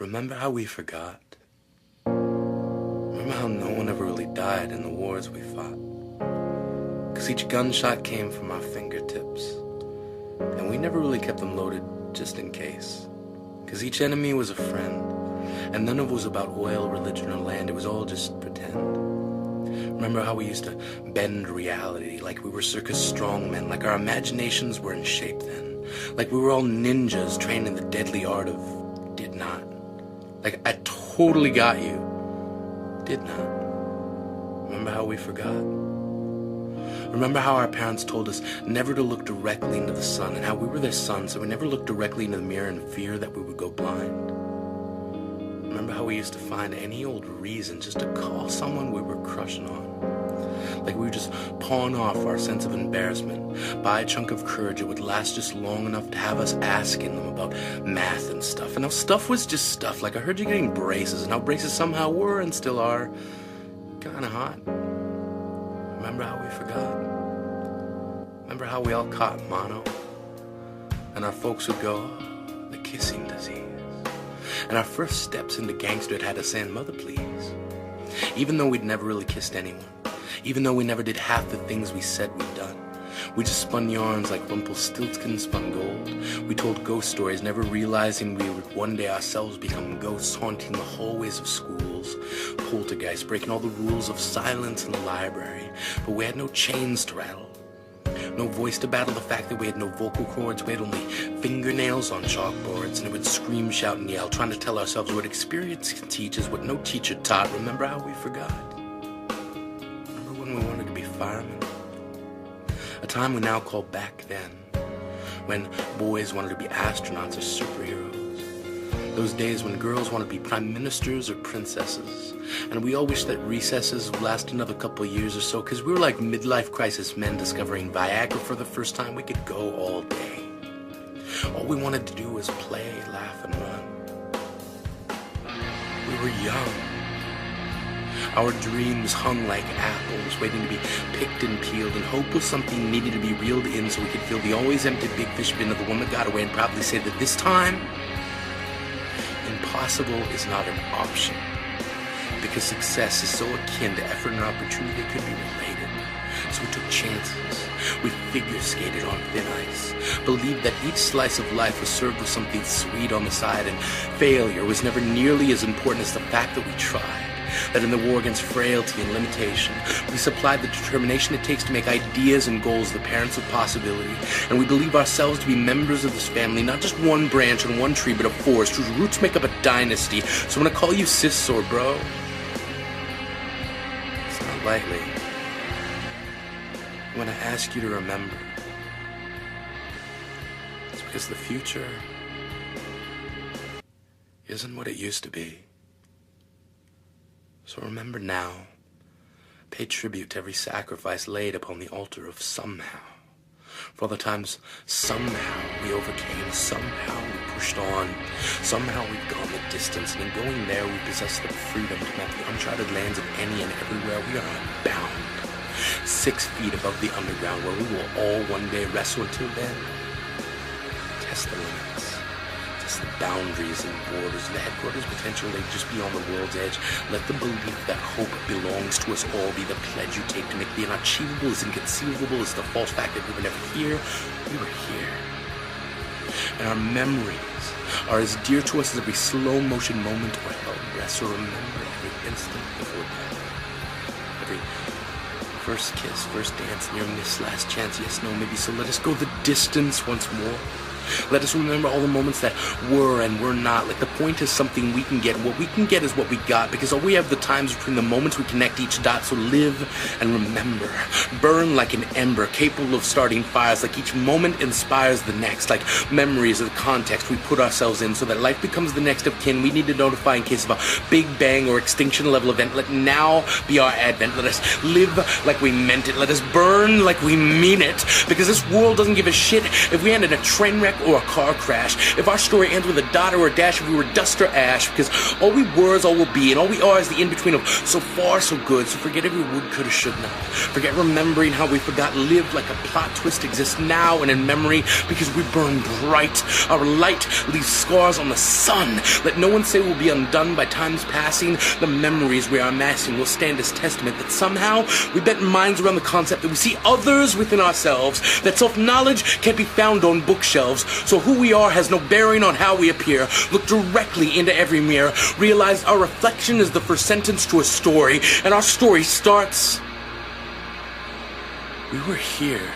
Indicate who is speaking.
Speaker 1: Remember how we forgot? Remember how no one ever really died in the wars we fought? 'Cause each gunshot came from our fingertips, and we never really kept them loaded just in case. 'Cause each enemy was a friend, and none of it was about oil, religion, or land. It was all just pretend. Remember how we used to bend reality like we were circus strongmen, like our imaginations were in shape then, like we were all ninjas trained in the deadly art of did not. Like, I totally got you. Did not. Remember how we forgot? Remember how our parents told us never to look directly into the sun, and how we were their sons, so we never looked directly into the mirror in fear that we would go blind? Remember how we used to find any old reason just to call someone we were crushing on? Like we would just pawn off our sense of embarrassment, buy a chunk of courage that would last just long enough to have us asking them about math and stuff. And how stuff was just stuff. Like I heard you getting braces, and how braces somehow were and still are kinda hot. Remember how we forgot? Remember how we all caught mono? And our folks would go, oh, the kissing disease. And our first steps into gangsterhood had us saying, mother please. Even though we'd never really kissed anyone. Even though we never did half the things we said we'd done. We just spun yarns like Rumpelstiltskin spun gold. We told ghost stories, never realizing we would one day ourselves become ghosts haunting the hallways of schools. Poltergeists breaking all the rules of silence in the library. But we had no chains to rattle. No voice to battle the fact that we had no vocal cords. We had only fingernails on chalkboards, and it would scream, shout, and yell, trying to tell ourselves what experience can teach us, what no teacher taught. Remember how we forgot? We wanted to be firemen. A time we now call back then, when boys wanted to be astronauts or superheroes. Those days when girls wanted to be prime ministers or princesses. And we all wish that recesses would last another couple of years or so, because we were like midlife crisis men discovering Viagra for the first time. We could go all day. All we wanted to do was play, laugh, and run. We were young. Our dreams hung like apples, waiting to be picked and peeled, and hope was something needed to be reeled in so we could fill the always empty big fish bin of the one that got away and proudly say that this time, impossible is not an option. Because success is so akin to effort and opportunity they could be related. So we took chances. We figure skated on thin ice. Believed that each slice of life was served with something sweet on the side, and failure was never nearly as important as the fact that we tried. That in the war against frailty and limitation, we supplied the determination it takes to make ideas and goals the parents of possibility. And we believe ourselves to be members of this family, not just one branch on one tree, but a forest whose roots make up a dynasty. So when I call you sis or bro, it's not lightly. When I ask you to remember, it's because the future isn't what it used to be. So remember now, pay tribute to every sacrifice laid upon the altar of somehow. For all the times somehow we overcame, somehow we pushed on, somehow we've gone the distance, and in going there we possess the freedom to map the uncharted lands of any and everywhere. We are unbound, 6 feet above the underground, where we will all one day wrestle. Until then, test the limits. The boundaries and borders, the headquarters potential lay just beyond the world's edge. Let the belief that hope belongs to us all be the pledge you take to make the unachievable as inconceivable as the false fact that we were never here. We were here. And our memories are as dear to us as every slow motion moment or held breath. So remember every instant before death. Every first kiss, first dance, near miss, last chance, yes, no, maybe. So let us go the distance once more. Let us remember all the moments that were and were not. Like the point is something we can get. What we can get is what we got, because all we have the times between the moments we connect each dot. So live and remember. Burn like an ember, capable of starting fires. Like each moment inspires the next. Like memories of the context we put ourselves in, so that life becomes the next of kin we need to notify in case of a big bang or extinction level event. Let now be our advent. Let us live like we meant it. Let us burn like we mean it. Because this world doesn't give a shit if we end in a train wreck wreck or a car crash, if our story ends with a dot or a dash, if we were dust or ash, because all we were is all we'll be, and all we are is the in-between of so far, so good. So forget every would, coulda, should not. Forget remembering how we forgot, live like a plot twist exists now and in memory, because we burn bright. Our light leaves scars on the sun. Let no one say we'll be undone by time's passing. The memories we are amassing will stand as testament that somehow we bent minds around the concept that we see others within ourselves, that self-knowledge can't be found on bookshelves, so who we are has no bearing on how we appear. Look directly into every mirror, realize our reflection is the first sentence to a story, and our story starts... We were here.